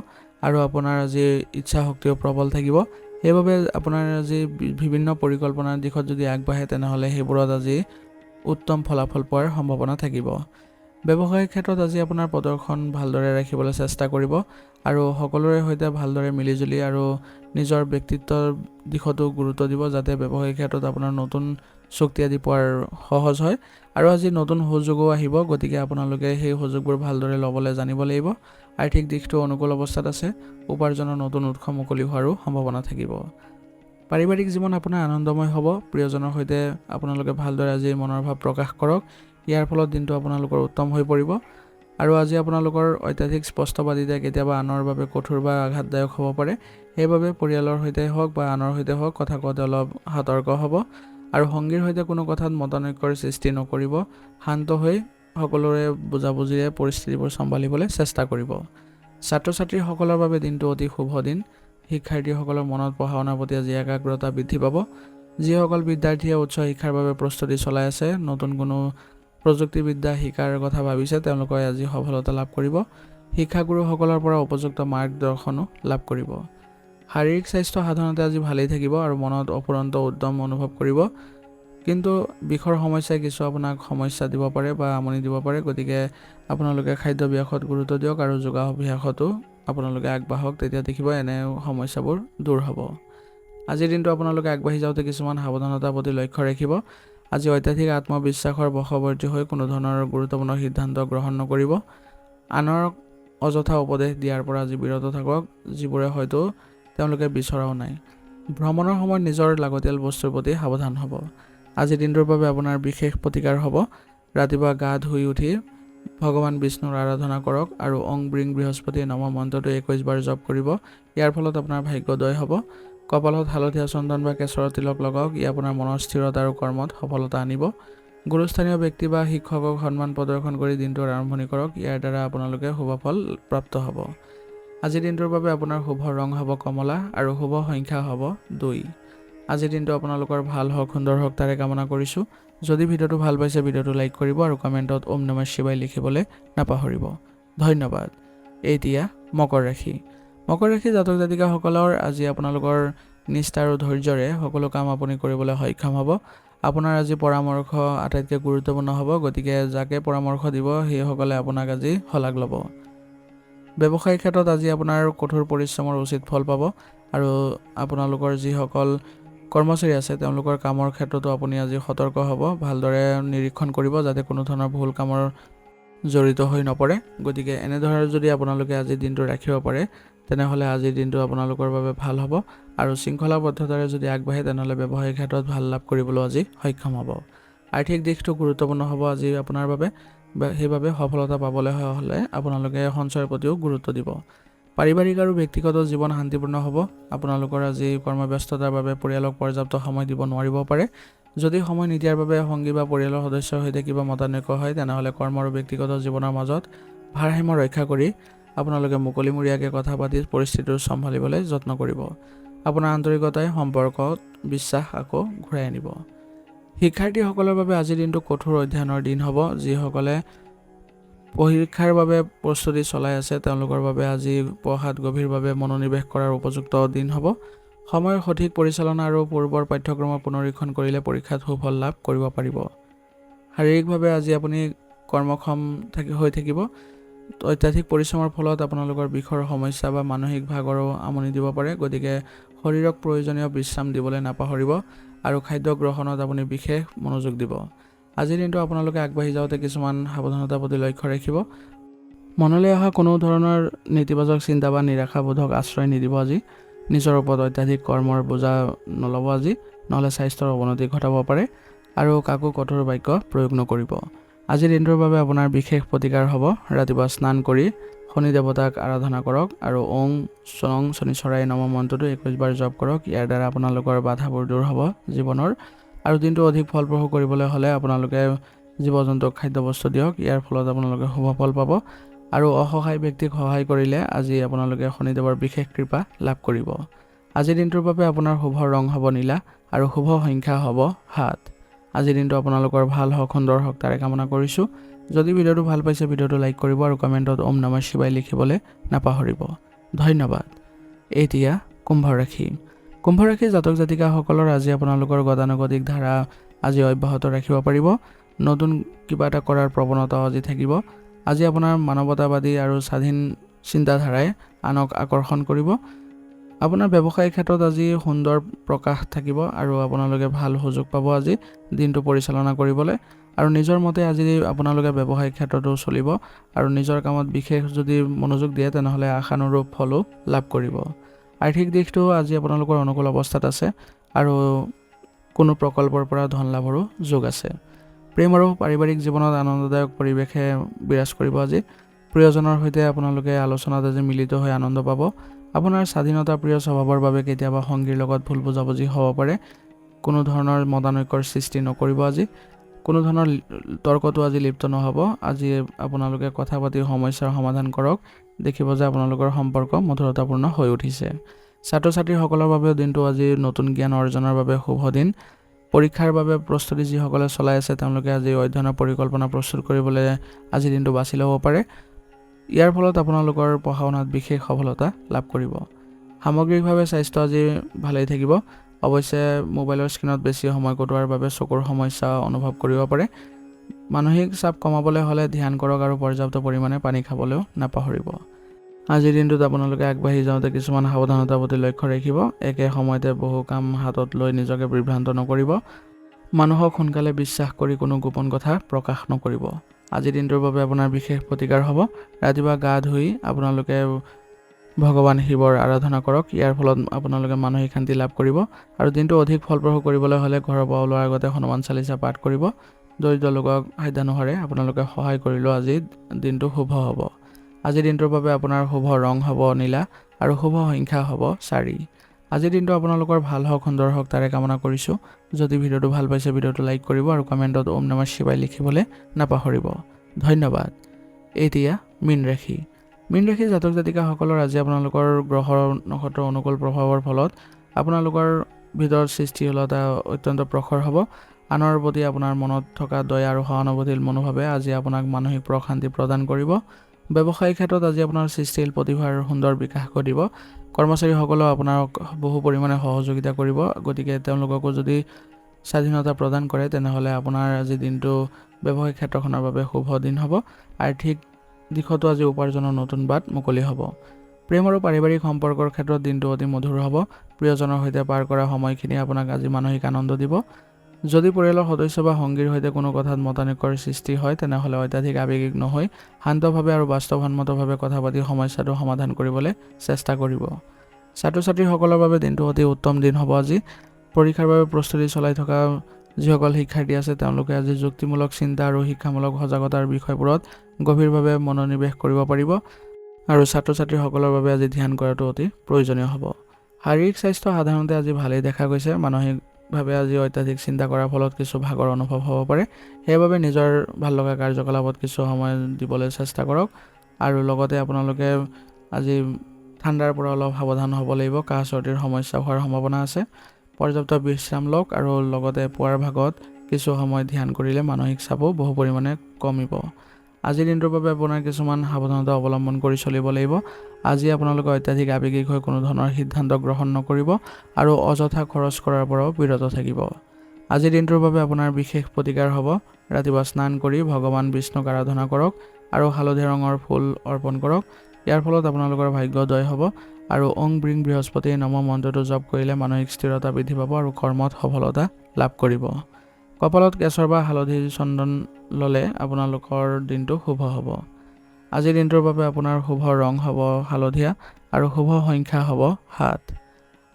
আৰু আপোনাৰ আজি ইচ্ছা শক্তিও প্ৰবল থাকিব। সেইবাবে আপোনাৰ আজি বিভিন্ন পৰিকল্পনাৰ দিশত যদি আগবাঢ়ে তেনেহ'লে সেইবোৰত আজি উত্তম ফলাফল পোৱাৰ সম্ভাৱনা থাকিব। ব্যৱসায়িক ক্ষেত্ৰত আজি আপোনাৰ প্ৰদৰ্শন ভালদৰে ৰাখিবলৈ চেষ্টা কৰিব আৰু সকলোৰে সৈতে ভালদৰে মিলিজুলি আৰু নিজৰ ব্যক্তিত্বৰ দিশতো গুৰুত্ব দিব, যাতে ব্যৱসায়িক ক্ষেত্ৰত আপোনাৰ নতুন চুক্তি আদি পোৱাৰ সহজ হয়। আৰু আজি নতুন সুযোগো আহিব, গতিকে আপোনালোকে সেই সুযোগবোৰ ভালদৰে ল'বলৈ জানিব লাগিব। আৰ্থিক দিশটো অনুকূল অৱস্থাত আছে। উপাৰ্জনৰ নতুন উৎস মুকলি হোৱাৰো সম্ভাৱনা থাকিব। পাৰিবাৰিক জীৱন আপোনাৰ আনন্দময় হ'ব। প্ৰিয়জনৰ সৈতে আপোনালোকে ভালদৰে আজি মনৰ ভাৱ প্ৰকাশ কৰক। ইয়াৰ ফলত দিনটো আপোনালোকৰ উত্তম হৈ পৰিব। আৰু আজি আপোনালোকৰ অত্যাধিক স্পষ্টবাদিতা কেতিয়াবা আনৰ বাবে কঠোৰ বা আঘাতদায়ক হ'ব পাৰে। সেইবাবে পৰিয়ালৰ সৈতে হওক বা আনৰ সৈতে হওক কথা কওঁতে অলপ সতৰ্ক হ'ব আৰু সংগীৰ সৈতে কোনো কথাত মতানৈক্যৰ সৃষ্টি নকৰিব। শান্ত হৈ সকলোৰে বুজাবুজিৰে পৰিস্থিতিবোৰ চম্ভালিবলৈ চেষ্টা কৰিব। ছাত্ৰ ছাত্ৰীসকলৰ বাবে দিনটো অতি শুভ দিন। শিক্ষাৰ্থীসকলৰ মনত পঢ়া শুনাৰ প্ৰতি আজি একাগ্ৰতা বৃদ্ধি পাব। যিসকল বিদ্যাৰ্থীয়ে উচ্চ শিক্ষাৰ বাবে প্ৰস্তুতি চলাই আছে, নতুন কোনো প্ৰযুক্তিবিদ্যা শিকাৰ কথা ভাবিছে, তেওঁলোকে আজি সফলতা লাভ কৰিব। শিক্ষাগুৰুসকলৰ পৰা উপযুক্ত মাৰ্গদৰ্শনো লাভ কৰিব। শাৰীৰিক স্বাস্থ্য সাধাৰণতে আজি ভালেই থাকিব আৰু মনত অফুৰন্ত উদ্যম অনুভৱ কৰিব। কিন্তু বিষৰ সমস্যাই কিছু আপোনাক সমস্যা দিব পাৰে বা আমনি দিব পাৰে, গতিকে আপোনালোকে খাদ্যাভ্যাসত গুৰুত্ব দিয়ক আৰু যোগাভ্যাসতো আপোনালোকে আগবাঢ়ক, তেতিয়া দেখিব এনে সমস্যাবোৰ দূৰ হ'ব। আজিৰ দিনটো আপোনালোকে আগবাঢ়ি যাওঁতে কিছুমান সাৱধানতাৰ প্ৰতি লক্ষ্য ৰাখিব। আজি অত্যাধিক আত্মবিশ্বাসৰ বশৱৰ্তী হৈ কোনো ধৰণৰ গুৰুত্বপূৰ্ণ সিদ্ধান্ত গ্ৰহণ নকৰিব। আনৰ অযথা উপদেশ দিয়াৰ পৰা আজি বিৰত থাকক, যিবোৰে হয়তো তেওঁলোকে বিচৰাও নাই। ভ্ৰমণৰ সময়ত নিজৰ লাগতিয়াল বস্তুৰ প্ৰতি সাৱধান হ'ব। আজিৰ দিনটোৰ বাবে আপোনাৰ বিশেষ প্ৰতিকাৰ হ'ব। ৰাতিপুৱা গা ধুই উঠি ভগৱান বিষ্ণুৰ আৰাধনা কৰক আৰু ওং ব্ৰিং বৃহস্পতি নম মন্ত্ৰটো 21 বাৰ জপ কৰিব। ইয়াৰ ফলত আপোনাৰ ভাগ্যোদয় হ'ব। কপালত হালধীয়া চন্দন বা কেশৰৰ তিলক লগাওক। ই আপোনাৰ মনৰ স্থিৰতা আৰু কৰ্মত সফলতা আনিব। গুৰুস্থানীয় ব্যক্তি বা শিক্ষকক সন্মান প্ৰদৰ্শন কৰি দিনটোৰ আৰম্ভণি কৰক। ইয়াৰ দ্বাৰা আপোনালোকে শুভফল প্ৰাপ্ত হ'ব। আজিৰ দিনটোৰ বাবে আপোনাৰ শুভ ৰং হ'ব কমলা আৰু শুভ সংখ্যা হ'ব 2। আজিৰ দিনটো আপোনালোকৰ ভাল হওক, সুন্দৰ হওক তাৰে কামনা কৰিছোঁ। যদি ভিডিঅ'টো ভাল পাইছে ভিডিঅ'টো লাইক কৰিব আৰু কমেণ্টত ওম নমঃ শিৱায় লিখিবলৈ নাপাহৰিব। ধন্যবাদ। এতিয়া মকৰ ৰাশি। মকৰ ৰাশি জাতক জাতিকাসকলৰ আজি আপোনালোকৰ নিষ্ঠা আৰু ধৈৰ্যৰে সকলো কাম আপুনি কৰিবলৈ সক্ষম হ'ব। আপোনাৰ আজি পৰামৰ্শ আটাইতকৈ গুৰুত্বপূৰ্ণ হ'ব, গতিকে যাকে পৰামৰ্শ দিব সেইসকলে আপোনাক আজি শলাগ ল'ব। ব্যৱসায়িক ক্ষেত্ৰত আজি আপোনাৰ কঠোৰ পৰিশ্ৰমৰ উচিত ফল পাব আৰু আপোনালোকৰ যিসকল কৰ্মচাৰী আছে তেওঁলোকৰ কামৰ ক্ষেত্ৰতো আপুনি আজি সতৰ্ক হ'ব। ভালদৰে নিৰীক্ষণ কৰিব যাতে কোনো ধৰণৰ ভুল কামৰ জড়িত হৈ নপৰে। গতিকে এনেধৰণে যদি আপোনালোকে আজিৰ দিনটো ৰাখিব পাৰে তেনেহ'লে আজিৰ দিনটো আপোনালোকৰ বাবে ভাল হ'ব আৰু শৃংখলাবদ্ধতাৰে যদি আগবাঢ়ে তেনেহ'লে ব্যৱসায়িক ক্ষেত্ৰত ভাল লাভ কৰিবলৈ আজি সক্ষম হ'ব। আৰ্থিক দিশটো গুৰুত্বপূৰ্ণ হ'ব আজি আপোনাৰ বাবে। সেইবাবে সফলতা পাবলৈ হ'লে আপোনালোকে সঞ্চয়ৰ প্ৰতিও গুৰুত্ব দিব। পাৰিবাৰিক আৰু ব্যক্তিগত জীৱন শান্তিপূৰ্ণ হ'ব। আপোনালোকৰ আজি কৰ্মব্যস্ততাৰ বাবে পৰিয়ালক পৰ্যাপ্ত সময় দিব নোৱাৰিব পাৰে। যদি সময় নিদিয়াৰ বাবে সংগী বা পৰিয়ালৰ সদস্যৰ সৈতে কিবা মতানৈক্য হয় তেনেহ'লে কৰ্ম আৰু ব্যক্তিগত জীৱনৰ মাজত ভাৰসাম্য ৰক্ষা কৰি আপোনালোকে মুকলিমূৰীয়াকৈ কথা পাতি পৰিস্থিতিটো চম্ভালিবলৈ যত্ন কৰিব। আপোনাৰ আন্তৰিকতাই সম্পৰ্কত বিশ্বাস আকৌ ঘূৰাই আনিব। শিক্ষাৰ্থীসকলৰ বাবে আজিৰ দিনটো কঠোৰ অধ্যয়নৰ দিন হ'ব। যিসকলে পৰীক্ষাৰ বাবে প্ৰস্তুতি চলাই আছে তেওঁলোকৰ বাবে আজি পঢ়াত গভীৰভাৱে মনোনিৱেশ কৰাৰ উপযুক্ত দিন হ'ব। সময়ৰ সঠিক পৰিচালনা আৰু পূৰ্বৰ পাঠ্যক্ৰমৰ পুনৰীক্ষণ কৰিলে পৰীক্ষাত সুফল লাভ কৰিব পাৰিব। শাৰীৰিকভাৱে আজি আপুনি কৰ্মক্ষম হৈ থাকিব। অত্যাধিক পৰিশ্ৰমৰ ফলত আপোনালোকৰ বিষৰ সমস্যা বা মানসিক ভাগৰো আমনি দিব পাৰে, গতিকে শৰীৰক প্ৰয়োজনীয় বিশ্ৰাম দিবলৈ নাপাহৰিব আৰু খাদ্য গ্ৰহণত আপুনি বিশেষ মনোযোগ দিব। আজিৰ দিনটো আপোনালোকে আগবাঢ়ি যাওঁতে কিছুমান সাৱধানতাৰ প্ৰতি লক্ষ্য ৰাখিব। মনলৈ অহা কোনো ধৰণৰ নেতিবাচক চিন্তা বা নিৰাশাবোধক আশ্ৰয় নিদিব। আজি নিজৰ ওপৰত অত্যাধিক কৰ্মৰ বোজা নল'ব আজি, নহ'লে স্বাস্থ্যৰ অৱনতি ঘটাব পাৰে। আৰু কাকো কঠোৰ বাক্য প্ৰয়োগ নকৰিব। আজিৰ দিনটোৰ বাবে আপোনাৰ বিশেষ প্ৰতিকাৰ হ'ব ৰাতিপুৱা স্নান কৰি শনি দেৱতাক আৰাধনা কৰক আৰু ওং চং শনিচৰাই নম মন্ত্ৰটো 21 বাৰ জপ কৰক। ইয়াৰ দ্বাৰা আপোনালোকৰ বাধাবোৰ দূৰ হ'ব জীৱনৰ। আৰু দিনটো অধিক ফলপ্ৰসূ কৰিবলৈ হ'লে আপোনালোকে জীৱ জন্তুক খাদ্যবস্তু দিয়ক। ইয়াৰ ফলত আপোনালোকে শুভ ফল পাব আৰু অসহায় ব্যক্তিক সহায় কৰিলে আজি আপোনালোকে শনিদেৱৰ বিশেষ কৃপা লাভ কৰিব। আজিৰ দিনটোৰ বাবে আপোনাৰ শুভ ৰং হ'ব নীলা আৰু শুভ সংখ্যা হ'ব 7। আজিৰ দিনটো আপোনালোকৰ ভাল হওক, সুন্দৰ হওক তাৰে কামনা কৰিছোঁ। যদি ভিডিঅ'টো ভাল পাইছে ভিডিঅ'টো লাইক কৰিব আৰু কমেণ্টত ওম নমঃ শিৱায় লিখিবলৈ নাপাহৰিব। ধন্যবাদ। এতিয়া কুম্ভ ৰাশি। কুম্ভ ৰাশিৰ জাতক জাতিকাসকলৰ আজি আপোনালোকৰ গতানুগতিক ধাৰা আজি অব্যাহত ৰাখিব পাৰিব। নতুন কিবা এটা কৰাৰ প্ৰৱণতা আজি থাকিব। আজি আপোনাৰ মানৱতাবাদী আৰু স্বাধীন চিন্তাধাৰাই আনক আকৰ্ষণ কৰিব। আপোনাৰ ব্যৱসায়িক ক্ষেত্ৰত আজি সুন্দৰ প্ৰকাশ থাকিব আৰু আপোনালোকে ভাল সুযোগ পাব আজি দিনটো পৰিচালনা কৰিবলৈ। আৰু নিজৰ মতে আজি আপোনালোকে ব্যৱসায়িক ক্ষেত্ৰতো চলিব আৰু নিজৰ কামত বিশেষ যদি মনোযোগ দিয়ে তেনেহ'লে আশানুৰূপ ফলো লাভ কৰিব। আৰ্থিক দিশটো আজি আপোনালোকৰ অনুকূল অৱস্থাত আছে আৰু কোনো প্ৰকল্পৰ পৰা ধন লাভৰো যোগ আছে। প্ৰেম আৰু পাৰিবাৰিক জীৱনত আনন্দদায়ক পৰিৱেশে বিৰাজ কৰিব আজি। প্ৰিয়জনৰ সৈতে আপোনালোকে আলোচনাত আজি মিলিত হৈ আনন্দ পাব। আপোনাৰ স্বাধীনতা প্ৰিয় স্বভাৱৰ বাবে কেতিয়াবা সংগীৰ লগত ভুল বুজাবুজি হ'ব পাৰে। কোনো ধৰণৰ মতানৈক্যৰ সৃষ্টি নকৰিব আজি। কোনো ধৰণৰ তৰ্কতো আজি লিপ্ত নহ'ব। আজি আপোনালোকে কথা পাতি সমস্যাৰ সমাধান কৰক। দেখিব যে আপোনালোকৰ সম্পৰ্ক মধুৰতাপূৰ্ণ হৈ উঠিছে। ছাত্ৰ ছাত্ৰীসকলৰ বাবেও দিনটো আজি নতুন জ্ঞান অৰ্জনৰ বাবে শুভ দিন। পৰীক্ষাৰ বাবে প্ৰস্তুতি যিসকলে চলাই আছে তেওঁলোকে আজি অধ্যয়নৰ পৰিকল্পনা প্ৰস্তুত কৰিবলৈ আজিৰ দিনটো বাছি ল'ব পাৰে। ইয়াৰ ফলত আপোনালোকৰ পঢ়া শুনাত বিশেষ সফলতা লাভ কৰিব। সামগ্ৰিকভাৱে স্বাস্থ্য আজি ভালেই থাকিব। অৱশ্যে মোবাইলৰ স্ক্ৰীণত বেছি সময় কটোৱাৰ বাবে চকুৰ সমস্যা অনুভৱ কৰিব পাৰে। মানসিক চাপ কমাবলৈ হ'লে ধ্যান কৰক আৰু পৰ্যাপ্ত পৰিমাণে পানী খাবলৈও নাপাহৰিব। আজিৰ দিনটোত আপোনালোকে আগবাঢ়ি যাওঁতে কিছুমান সাৱধানতাৰ প্ৰতি লক্ষ্য ৰাখিব। একে সময়তে বহু কাম হাতত লৈ নিজকে বিভ্ৰান্ত নকৰিব। মানুহক সোনকালে বিশ্বাস কৰি কোনো গোপন কথা প্ৰকাশ নকৰিব। আজিৰ দিনটোৰ বাবে আপোনাৰ বিশেষ প্ৰতিকাৰ হ'ব ৰাতিপুৱা গা ধুই আপোনালোকে ভগৱান শিৱৰ আৰাধনা কৰক। ইয়াৰ ফলত আপোনালোকে মানসিক শান্তি লাভ কৰিব আৰু দিনটো অধিক ফলপ্ৰসূ কৰিবলৈ হ'লে ঘৰৰ পৰা ওলোৱাৰ আগতে হনুমান চালিচা পাঠ কৰিব। দৰিদ্ৰ লোকক সাধ্যানুসাৰে আপোনালোকে সহায় কৰিলেও আজি দিনটো শুভ হ'ব। আজিৰ দিনটোৰ বাবে আপোনাৰ শুভ ৰং হ'ব নীলা আৰু শুভ সংখ্যা হ'ব 4। আজিৰ দিনটো আপোনালোকৰ ভাল হওক, সুন্দৰ হওক তাৰে কামনা কৰিছোঁ। যদি ভিডিঅ'টো ভাল পাইছে ভিডিঅ'টো লাইক কৰিব আৰু কমেণ্টত ওম নমঃ শিৱায় লিখিবলৈ নাপাহৰিব। ধন্যবাদ। এতিয়া মীন ৰাশি। মীন ৰাশিৰ জাতক জাতিকাসকলৰ আজি আপোনালোকৰ গ্ৰহৰ নক্ষত্ৰৰ অনুকূল প্ৰভাৱৰ ফলত আপোনালোকৰ ভিতৰত সৃষ্টিশীলতা অত্যন্ত প্ৰখৰ হ'ব। আনৰ প্ৰতি আপোনাৰ মনত থকা দয়া আৰু সহানুভূতিৰ মনোভাৱে আজি আপোনাক মানসিক প্ৰশান্তি প্ৰদান কৰিব। ব্যৱসায়িক ক্ষেত্ৰত আজি আপোনাৰ সৃষ্টিশীল প্ৰতিভাৰ সুন্দৰ বিকাশ ঘটিব। কৰ্মচাৰীসকলেও আপোনাক বহু পৰিমাণে সহযোগিতা কৰিব। গতিকে তেওঁলোককো যদি স্বাধীনতা প্ৰদান কৰে তেনেহ'লে আপোনাৰ আজি দিনটো ব্যৱসায়িক ক্ষেত্ৰখনৰ বাবে শুভ দিন হ'ব। আৰ্থিক দিশতো আজি উপাৰ্জনৰ নতুন বাট মুকলি হ'ব। প্ৰেম আৰু পাৰিবাৰিক সম্পৰ্কৰ ক্ষেত্ৰত দিনটো অতি মধুৰ হ'ব। প্ৰিয়জনৰ সৈতে পাৰ কৰা সময়খিনি আপোনাক আজি মানসিক আনন্দ দিব। যদি পৰিয়ালৰ সদস্য বা সংগীৰ সৈতে কোনো কথাত মতানৈক্যৰ সৃষ্টি হয় তেনেহ'লে অত্যাধিক আৱেগিক নহৈ শান্তভাৱে আৰু বাস্তৱসন্মতভাৱে কথা পাতি সমস্যাটো সমাধান কৰিবলৈ চেষ্টা কৰিব। ছাত্ৰ ছাত্ৰীসকলৰ বাবে দিনটো অতি উত্তম দিন হ'ব আজি। পৰীক্ষাৰ বাবে প্ৰস্তুতি চলাই থকা যিসকল শিক্ষাৰ্থী আছে তেওঁলোকে আজি যুক্তিমূলক চিন্তা আৰু শিক্ষামূলক সজাগতাৰ বিষয়বোৰত গভীৰভাৱে মনোনিৱেশ কৰিব পাৰিব আৰু ছাত্ৰ ছাত্ৰীসকলৰ বাবে আজি ধ্যান কৰাটো অতি প্ৰয়োজনীয় হ'ব। শাৰীৰিক স্বাস্থ্য সাধাৰণতে আজি ভালেই দেখা গৈছে। মানসিকভাৱে আজি অত্যাধিক চিন্তা কৰাৰ ফলত কিছু ভাগৰ অনুভৱ হ'ব পাৰে। সেইবাবে নিজৰ ভাল লগা কাৰ্যকলাপত কিছু সময় দিবলৈ চেষ্টা কৰক আৰু লগতে আপোনালোকে আজি ঠাণ্ডাৰ পৰা অলপ সাৱধান হ'ব লাগিব। কাহ চৰ্দিৰ সমস্যা হোৱাৰ সম্ভাৱনা আছে। পৰ্যাপ্ত বিশ্ৰাম লওক আৰু লগতে পুৱাৰ ভাগত কিছু সময় ধ্যান কৰিলে মানসিক চাপো বহু পৰিমাণে কমিব। আজিৰ দিনটোৰ বাবে আপোনাৰ কিছুমান সাৱধানতা অৱলম্বন কৰি চলিব লাগিব। আজি আপোনালোকে অত্যাধিক আৱেগিক হৈ কোনো ধৰণৰ সিদ্ধান্ত গ্ৰহণ নকৰিব আৰু অযথা খৰচ কৰাৰ পৰাও বিৰত থাকিব। আজিৰ দিনটোৰ বাবে আপোনাৰ বিশেষ প্ৰতিকাৰ হ'ব ৰাতিপুৱা স্নান কৰি ভগৱান বিষ্ণুক আৰাধনা কৰক আৰু হালধীয়া ৰঙৰ ফুল অৰ্পণ কৰক। ইয়াৰ ফলত আপোনালোকৰ ভাগ্যোদয় হ'ব আৰু ওং ব্ৰিং বৃহস্পতি নম মন্ত্ৰটো জপ কৰিলে মানসিক স্থিৰতা বৃদ্ধি পাব আৰু কৰ্মত সফলতা লাভ কৰিব। কপালত কেশৰ বা হালধি চন্দন ল'লে আপোনালোকৰ দিনটো শুভ হ'ব। আজিৰ দিনটোৰ বাবে আপোনাৰ শুভ ৰং হ'ব হালধীয়া আৰু শুভ সংখ্যা হ'ব 7।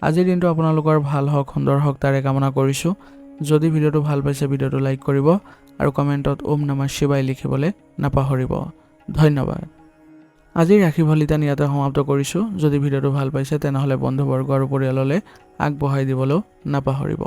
আজিৰ দিনটো আপোনালোকৰ ভাল হওক, সুন্দৰ হওক তাৰে কামনা কৰিছোঁ। যদি ভিডিঅ'টো ভাল পাইছে ভিডিঅ'টো লাইক কৰিব আৰু কমেণ্টত ওম নমঃ শিৱায় লিখিবলৈ নাপাহৰিব। ধন্যবাদ। আজিৰ ৰাশি ফলিতান ইয়াতে সমাপ্ত কৰিছোঁ। যদি ভিডিঅ'টো ভাল পাইছে তেনেহ'লে বন্ধুবৰ্গ আৰু পৰিয়াললৈ আগবঢ়াই দিবলৈও নাপাহৰিব।